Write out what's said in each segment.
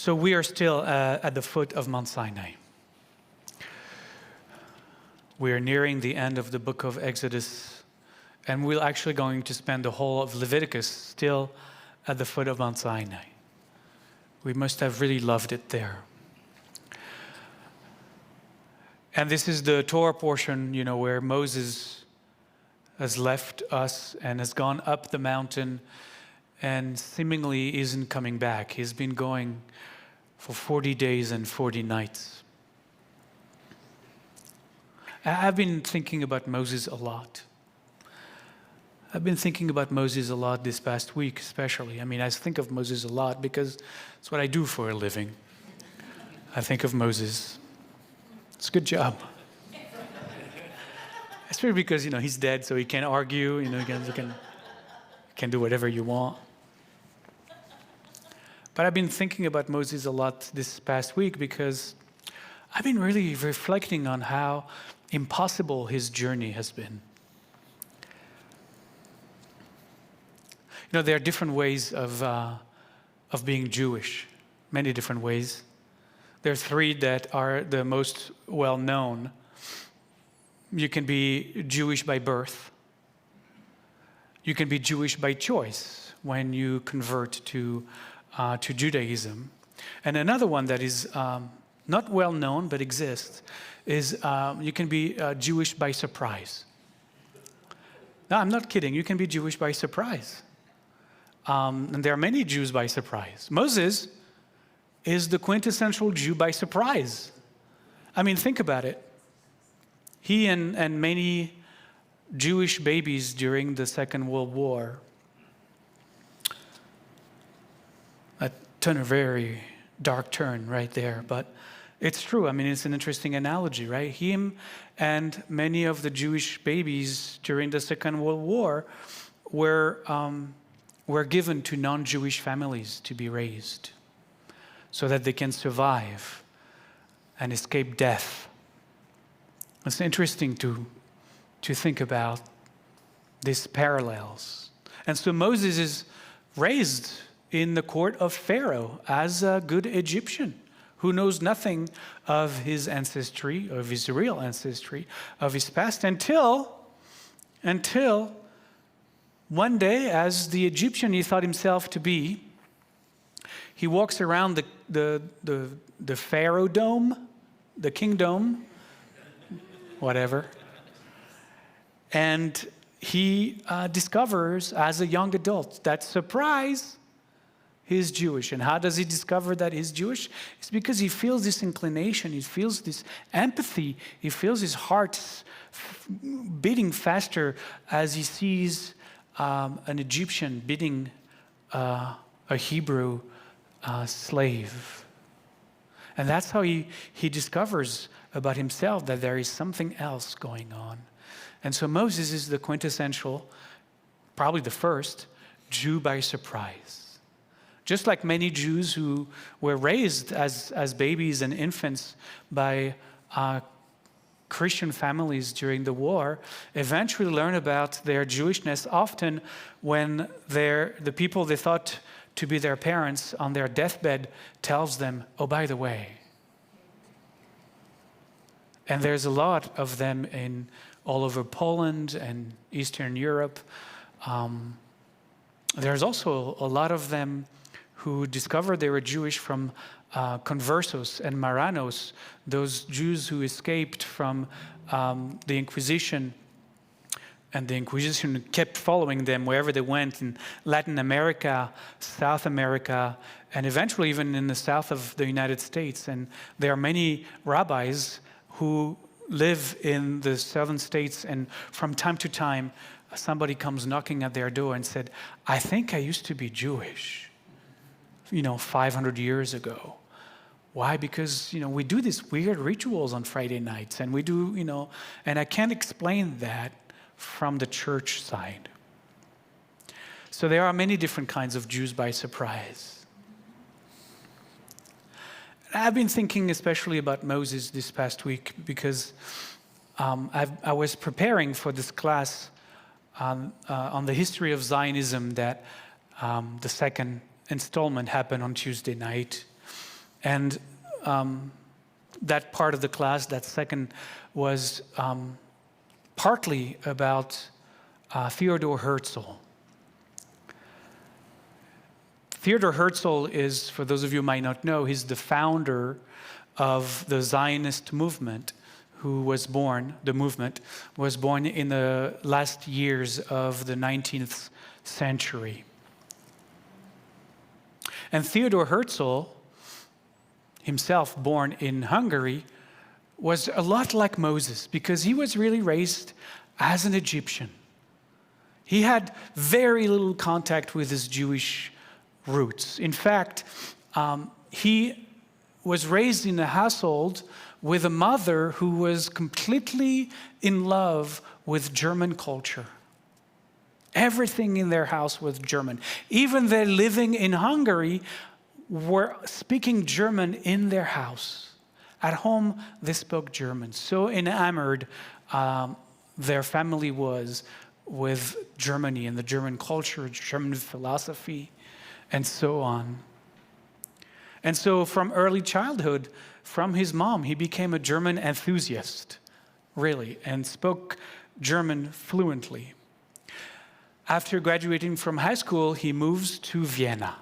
So we are still at the foot of Mount Sinai. We are nearing the end of the book of Exodus, and we're actually going to spend the whole of Leviticus still at the foot of Mount Sinai. We must have really loved it there. And this is the Torah portion, where Moses has left us and has gone up the mountain and seemingly isn't coming back. He's been going for 40 days and 40 nights. I've been thinking about Moses a lot. I've been thinking about Moses a lot this past week, especially. I think of Moses a lot because it's what I do for a living. I think of Moses. It's a good job. Especially because, he's dead, so he can't argue. You can do whatever you want. But I've been thinking about Moses a lot this past week because I've been really reflecting on how impossible his journey has been. There are different ways of being Jewish, many different ways. There are three that are the most well known. You can be Jewish by birth. You can be Jewish by choice when you convert to Judaism. And another one that is not well known but exists is you can be Jewish by surprise. No, I'm not kidding. You can be Jewish by surprise. And there are many Jews by surprise. Moses is the quintessential Jew by surprise. Think about it. He and many Jewish babies during the Second World War, a very dark turn right there, but it's true. It's an interesting analogy, right? Him and many of the Jewish babies during the Second World War were given to non-Jewish families to be raised so that they can survive and escape death. It's interesting to think about these parallels. And so Moses is raised in the court of Pharaoh as a good Egyptian who knows nothing of his ancestry, of his real ancestry, of his past, until one day, as the Egyptian he thought himself to be, he walks around the Pharaoh dome, the kingdom, whatever, and he discovers as a young adult that, surprise, he's Jewish. And how does he discover that he's Jewish? It's because he feels this inclination, he feels this empathy, he feels his heart beating faster as he sees an Egyptian beating a Hebrew slave. And that's how he discovers about himself that there is something else going on. And so Moses is the quintessential, probably the first, Jew by surprise. Just like many Jews who were raised as babies and infants by Christian families during the war, eventually learn about their Jewishness often when the people they thought to be their parents on their deathbed tells them, oh, by the way. And there's a lot of them all over Poland and Eastern Europe. There's also a lot of them who discovered they were Jewish from conversos and marranos, those Jews who escaped from the Inquisition. And the Inquisition kept following them wherever they went, in Latin America, South America, and eventually even in the south of the United States. And there are many rabbis who live in the southern states, and from time to time, somebody comes knocking at their door and said, I think I used to be Jewish, 500 years ago. Why? Because, we do these weird rituals on Friday nights, and we do, and I can't explain that from the church side. So there are many different kinds of Jews by surprise. I've been thinking especially about Moses this past week because I was preparing for this class on the history of Zionism that the second installment happened on Tuesday night. And that part of the class, that second, was partly about Theodor Herzl. Theodor Herzl is, for those of you who might not know, he's the founder of the Zionist movement, the movement was born in the last years of the 19th century. And Theodor Herzl, himself born in Hungary, was a lot like Moses because he was really raised as an Egyptian. He had very little contact with his Jewish roots. In fact, he was raised in a household with a mother who was completely in love with German culture. Everything in their house was German. Even they living in Hungary were speaking German in their house. At home, they spoke German. So enamored their family was with Germany and the German culture, German philosophy, and so on. And so from early childhood, from his mom, he became a German enthusiast, really, and spoke German fluently. After graduating from high school, he moves to Vienna.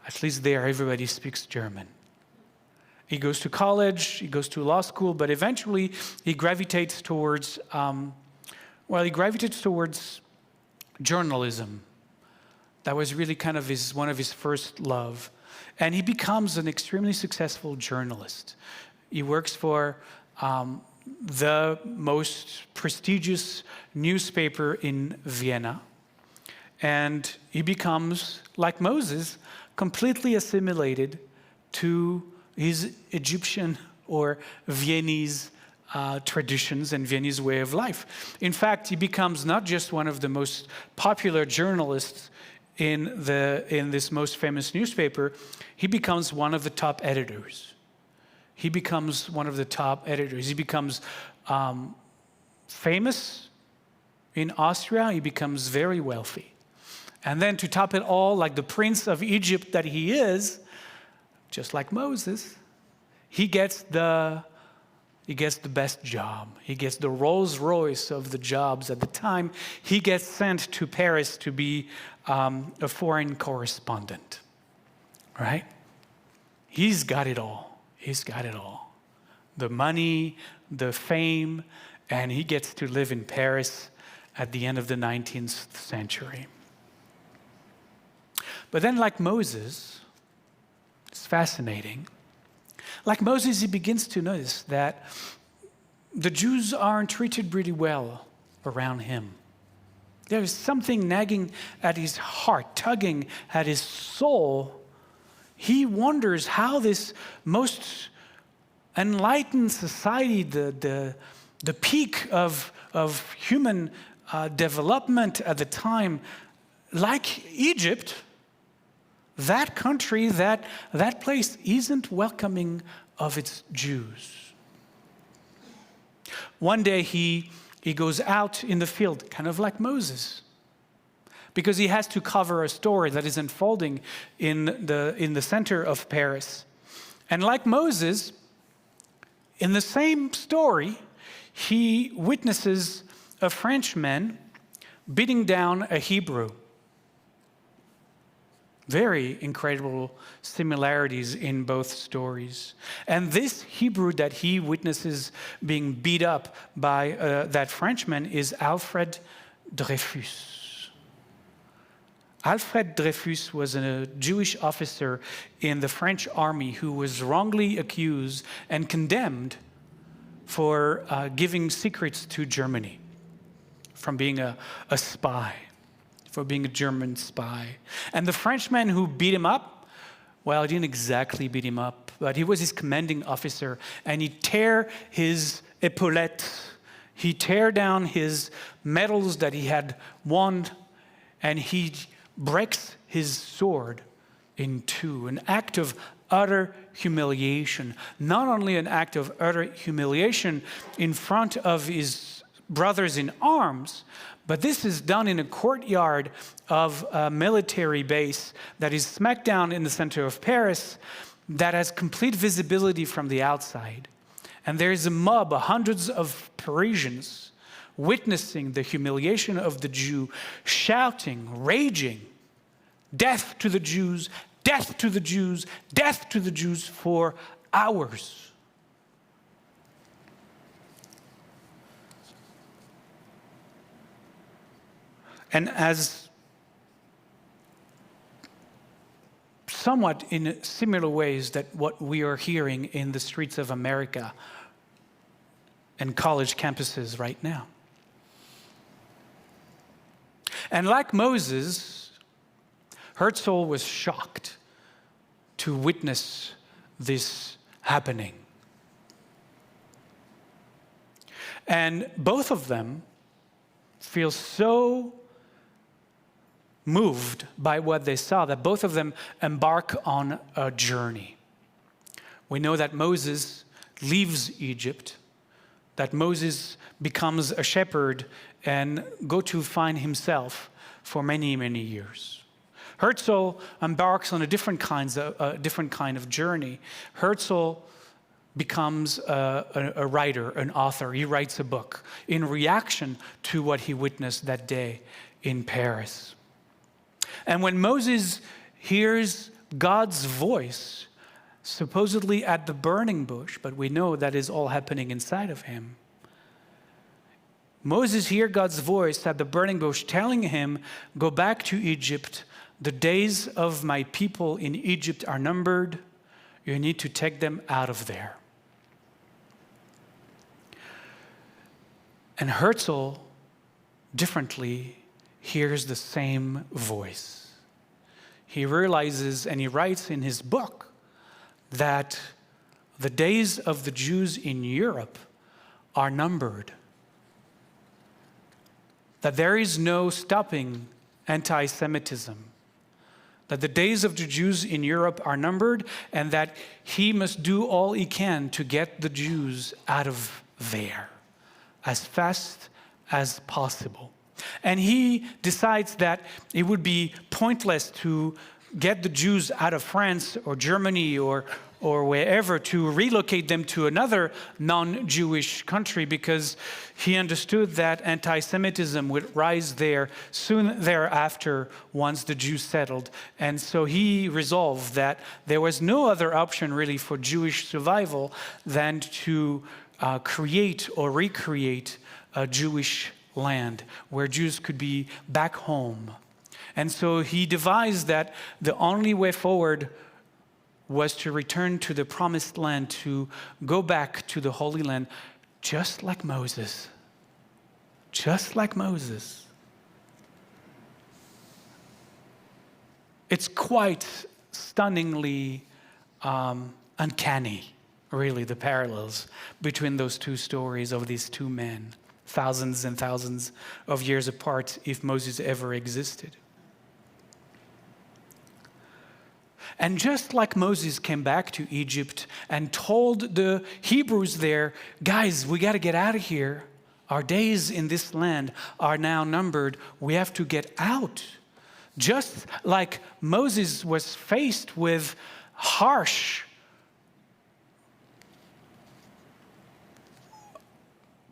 At least there, everybody speaks German. He goes to college, he goes to law school, but eventually he gravitates towards, journalism. That was really kind of one of his first love. And he becomes an extremely successful journalist. He works for the most prestigious newspaper in Vienna. And he becomes, like Moses, completely assimilated to his Egyptian or Viennese traditions and Viennese way of life. In fact, he becomes not just one of the most popular journalists in this most famous newspaper, he becomes one of the top editors. He becomes one of the top editors. He becomes famous in Austria. He becomes very wealthy. And then to top it all, like the prince of Egypt that he is, just like Moses, he gets the best job. He gets the Rolls Royce of the jobs at the time. He gets sent to Paris to be a foreign correspondent, right? He's got it all. He's got it all. The money, the fame, and he gets to live in Paris at the end of the 19th century. But then, like Moses, it's fascinating. Like Moses, he begins to notice that the Jews aren't treated pretty well around him. There's something nagging at his heart, tugging at his soul. He wonders how this most enlightened society, the peak of human development at the time, like Egypt, that country, that place isn't welcoming of its Jews. One day he goes out in the field, kind of like Moses, because he has to cover a story that is unfolding in the center of Paris. And like Moses, in the same story, he witnesses a Frenchman beating down a Hebrew. Very incredible similarities in both stories. And this Hebrew that he witnesses being beat up by that Frenchman is Alfred Dreyfus. Alfred Dreyfus was a Jewish officer in the French army who was wrongly accused and condemned for giving secrets to Germany from being a spy. For being a German spy. And the Frenchman who beat him up, well, he didn't exactly beat him up, but he was his commanding officer, and he tear his epaulettes, he tear down his medals that he had won, and he breaks his sword in two, an act of utter humiliation. Not only an act of utter humiliation in front of his brothers in arms, But this is done in a courtyard of a military base that is smack down in the center of Paris, that has complete visibility from the outside. And there is a mob, hundreds of Parisians, witnessing the humiliation of the Jew, shouting, raging, "Death to the Jews, death to the Jews, death to the Jews," for hours. And as somewhat in similar ways that what we are hearing in the streets of America and college campuses right now. And like Moses, Herzl was shocked to witness this happening. And both of them feel so moved by what they saw that both of them embark on a journey. We know that Moses leaves Egypt, that Moses becomes a shepherd and go to find himself for many, many years. Herzl embarks on a different kind of journey. Herzl becomes a writer, an author. He writes a book in reaction to what he witnessed that day in Paris. And when Moses hears God's voice, supposedly at the burning bush, but we know that is all happening inside of him. Moses hears God's voice at the burning bush telling him, "Go back to Egypt. The days of my people in Egypt are numbered. You need to take them out of there." And Herzl, differently, hears the same voice. He realizes, and he writes in his book, that the days of the Jews in Europe are numbered. That there is no stopping anti-Semitism. That the days of the Jews in Europe are numbered, and that he must do all he can to get the Jews out of there as fast as possible. And he decides that it would be pointless to get the Jews out of France or Germany or wherever, to relocate them to another non-Jewish country, because he understood that anti-Semitism would rise there soon thereafter once the Jews settled. And so he resolved that there was no other option really for Jewish survival than to create or recreate a Jewish land where Jews could be back home. And so he devised that the only way forward was to return to the promised land, to go back to the Holy Land, just like Moses. Just like Moses. It's quite stunningly uncanny, really, the parallels between those two stories of these two men, thousands and thousands of years apart, if Moses ever existed. And just like Moses came back to Egypt and told the Hebrews there, "Guys, we got to get out of here. Our days in this land are now numbered. We have to get out." Just like Moses was faced with harsh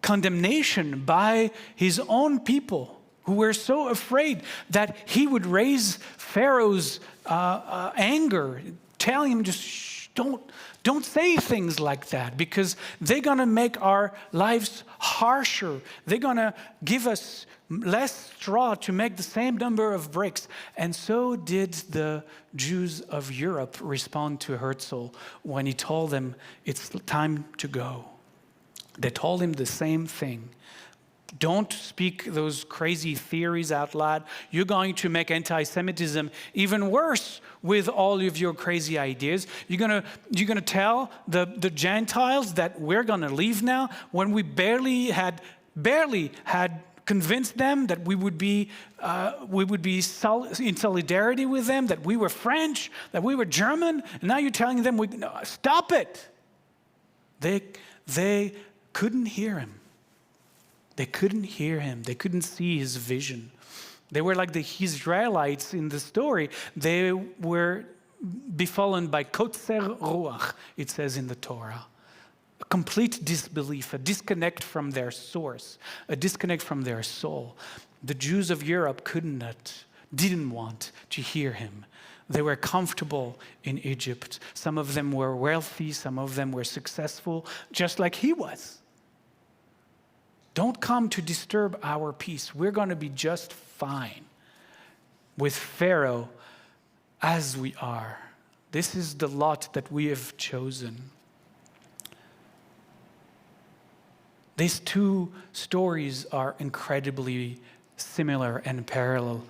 condemnation by his own people, who were so afraid that he would raise Pharaoh's anger, telling him, just shh, don't say things like that, because they're going to make our lives harsher. They're going to give us less straw to make the same number of bricks. And so did the Jews of Europe respond to Herzl when he told them it's time to go. They told him the same thing. Don't speak those crazy theories out loud. You're going to make anti-Semitism even worse with all of your crazy ideas. You're gonna tell the Gentiles that we're gonna leave now, when we barely had convinced them that we would be in solidarity with them, that we were French, that we were German, and now you're telling them, no, stop it. They couldn't hear him. They couldn't hear him. They couldn't see his vision. They were like the Israelites in the story. They were befallen by kotzer ruach, it says in the Torah. A complete disbelief, a disconnect from their source, a disconnect from their soul. The Jews of Europe didn't want to hear him. They were comfortable in Egypt. Some of them were wealthy, some of them were successful, just like he was. Don't come to disturb our peace. We're going to be just fine with Pharaoh as we are. This is the lot that we have chosen. These two stories are incredibly similar and parallel.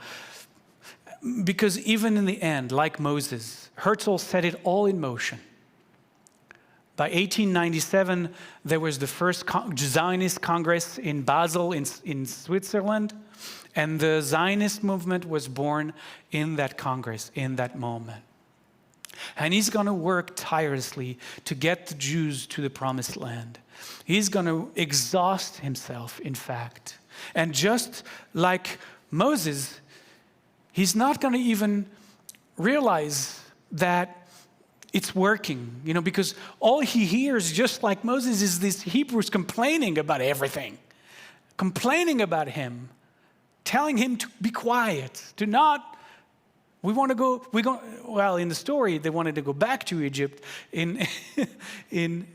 Because even in the end, like Moses, Herzl set it all in motion. By 1897, there was the first Zionist Congress in Basel in Switzerland, and the Zionist movement was born in that Congress, in that moment. And he's going to work tirelessly to get the Jews to the Promised Land. He's going to exhaust himself, in fact. And just like Moses, he's not going to even realize that it's working, because all he hears, just like Moses, is these Hebrews complaining about everything, complaining about him, telling him to be quiet, to not. Well, in the story, they wanted to go back to Egypt. In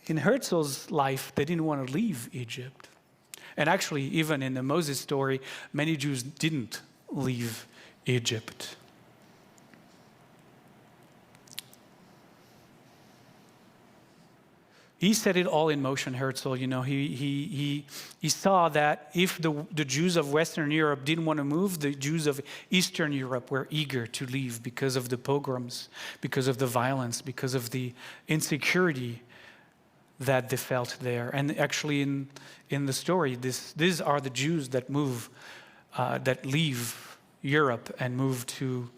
Herzl's life, they didn't want to leave Egypt. And actually, even in the Moses story, many Jews didn't leave Egypt. He set it all in motion, Herzl. He saw that if the Jews of Western Europe didn't want to move, the Jews of Eastern Europe were eager to leave because of the pogroms, because of the violence, because of the insecurity that they felt there. And actually, in the story, these are the Jews that that leave Europe and move to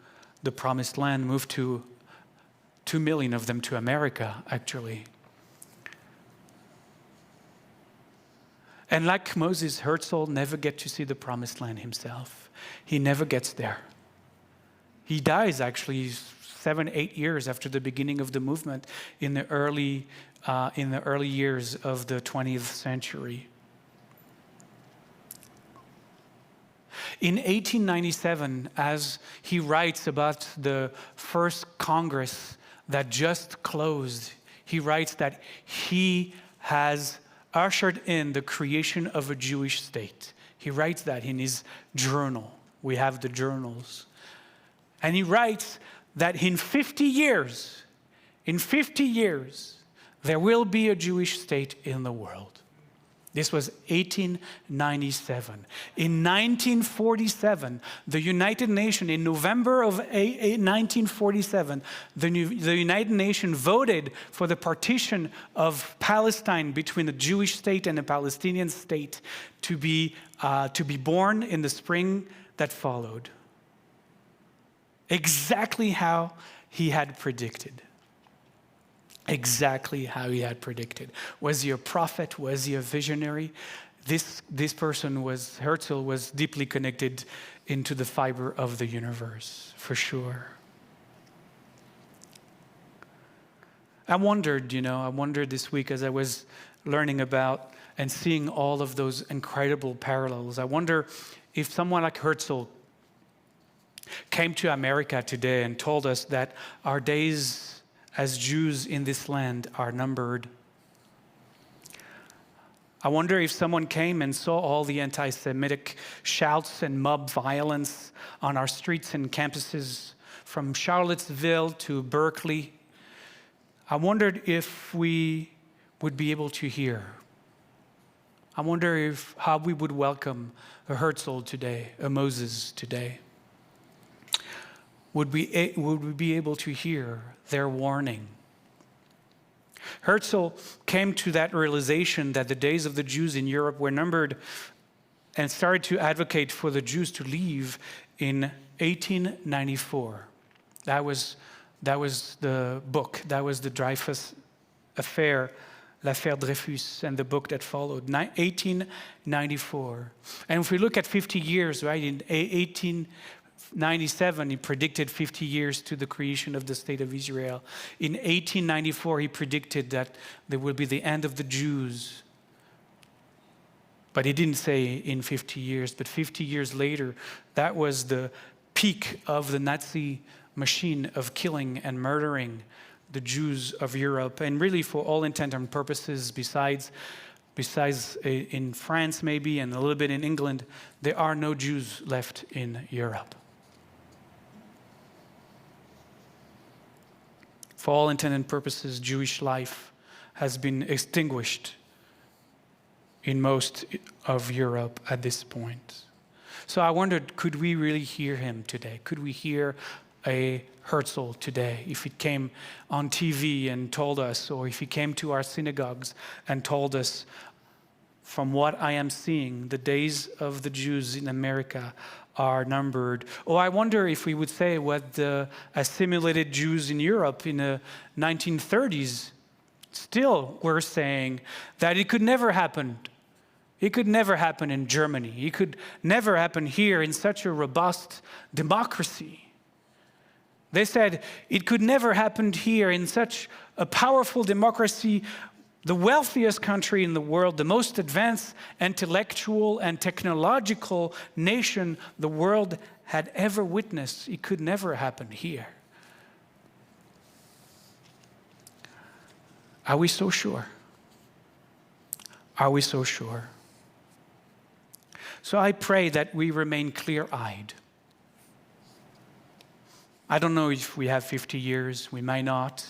the Promised Land, move to 2 million of them to America, actually. And like Moses, Herzl never gets to see the Promised Land himself. He never gets there. He dies actually 7-8 years after the beginning of the movement in the early years of the 20th century. In 1897, as he writes about the first Congress that just closed, he writes that he has ushered in the creation of a Jewish state. He writes that in his journal. We have the journals. And he writes that in 50 years, there will be a Jewish state in the world. This was 1897. In 1947, the United Nations, in November of 1947, the United Nations voted for the partition of Palestine between the Jewish state and the Palestinian state to be born in the spring that followed. Exactly how he had predicted. Exactly how he had predicted. Was he a prophet? Was he a visionary? This person Herzl was deeply connected into the fiber of the universe, for sure. I wondered this week as I was learning about and seeing all of those incredible parallels, I wonder if someone like Herzl came to America today and told us that our days as Jews in this land are numbered. I wonder if someone came and saw all the anti-Semitic shouts and mob violence on our streets and campuses from Charlottesville to Berkeley. I wondered if we would be able to hear. I wonder how we would welcome a Herzl today, a Moses today. Would we be able to hear their warning? Herzl came to that realization that the days of the Jews in Europe were numbered and started to advocate for the Jews to leave in 1894. That was the book. That was the Dreyfus Affair L'Affaire Dreyfus and the book that followed, 1894. And if we look at 50 years, right, in 1897, he predicted 50 years to the creation of the State of Israel. In 1894, he predicted that there will be the end of the Jews. But he didn't say in 50 years, but 50 years later, that was the peak of the Nazi machine of killing and murdering the Jews of Europe. And really, for all intent and purposes, besides in France maybe and a little bit in England, there are no Jews left in Europe. For all intent and purposes, Jewish life has been extinguished in most of Europe at this point. So I wondered, could we really hear him today? Could we hear a Herzl today if he came on TV and told us, or if he came to our synagogues and told us, from what I am seeing, the days of the Jews in America are numbered. Or I wonder if we would say what the assimilated Jews in Europe in the 1930s still were saying, that it could never happen. It could never happen in Germany. It could never happen here in such a robust democracy. They said it could never happen here in such a powerful democracy, the wealthiest country in the world, the most advanced intellectual and technological nation the world had ever witnessed. It could never happen here. Are we so sure? Are we so sure? So I pray that we remain clear-eyed. I don't know if we have 50 years, we might not.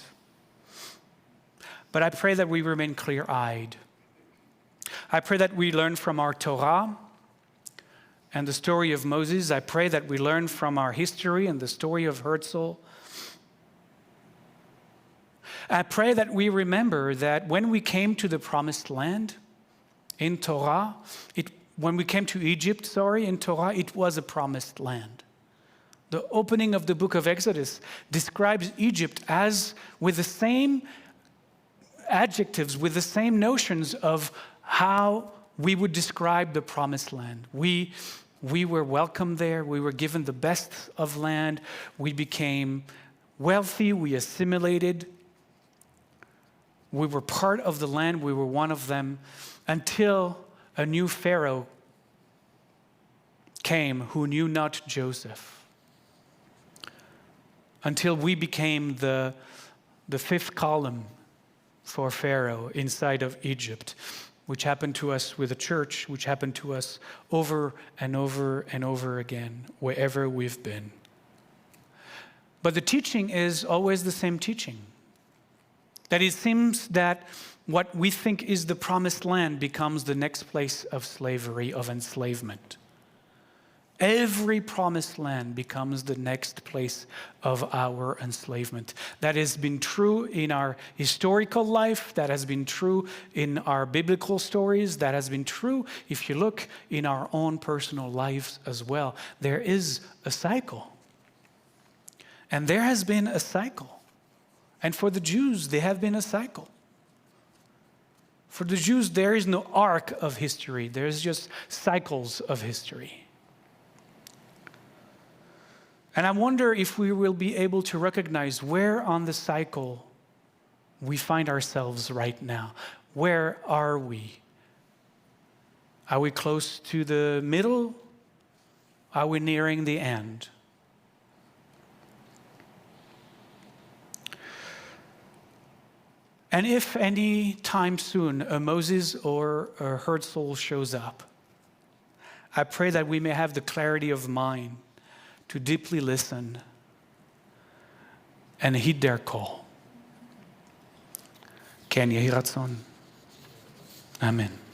But I pray that we remain clear-eyed. I pray that we learn from our Torah and the story of Moses. I pray that we learn from our history and the story of Herzl. I pray that we remember that when we came to the Promised Land in Torah, when we came to Egypt, in Torah, it was a promised land. The opening of the book of Exodus describes Egypt as with the same adjectives, with the same notions of how we would describe the promised land. We were welcomed there. We were given the best of land. We became wealthy. We assimilated. We were part of the land. We were one of them until a new Pharaoh came who knew not Joseph. Until we became the fifth column for Pharaoh inside of Egypt, which happened to us with the church, which happened to us over and over and over again, wherever we've been. But the teaching is always the same teaching. That it seems that what we think is the promised land becomes the next place of slavery, of enslavement. Every promised land becomes the next place of our enslavement. That has been true in our historical life. That has been true in our biblical stories. That has been true if you look in our own personal lives as well. There is a cycle. And there has been a cycle. And for the Jews, there have been a cycle. For the Jews, there is no arc of history. There's just cycles of history. And I wonder if we will be able to recognize where on the cycle we find ourselves right now. Where are we? Are we close to the middle? Are we nearing the end? And if any time soon a Moses or a Herzl shows up, I pray that we may have the clarity of mind to deeply listen and heed their call. כן יהי רצון. אמן.